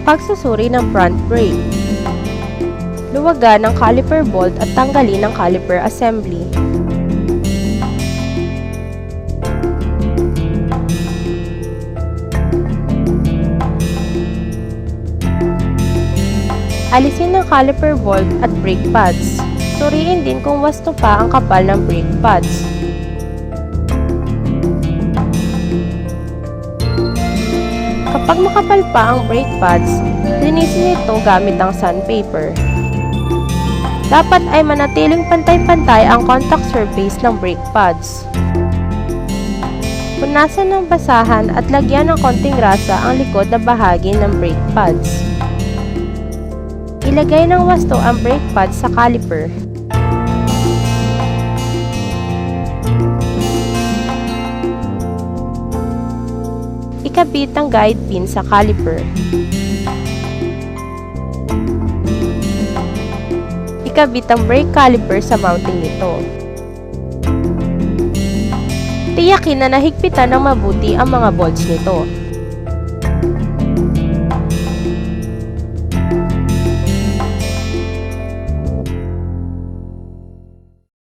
Pagsusuri ng front brake. Luwagan ng caliper bolt at tanggalin ang caliper assembly. Alisin ang caliper bolt at brake pads. Suriin din kung wasto pa ang kapal ng brake pads. Kapag makapal pa ang brake pads, linisin ito gamit ang sandpaper. Dapat ay manatiling pantay-pantay ang contact surface ng brake pads. Punasan ng basahan at lagyan ng konting grasa ang likod na bahagi ng brake pads. Ilagay ng wasto ang brake pads sa caliper. Ikabit ang guide pin sa caliper. Ikabit ang brake caliper sa mounting nito. Tiyakin na nahigpitan ng mabuti ang mga bolts nito.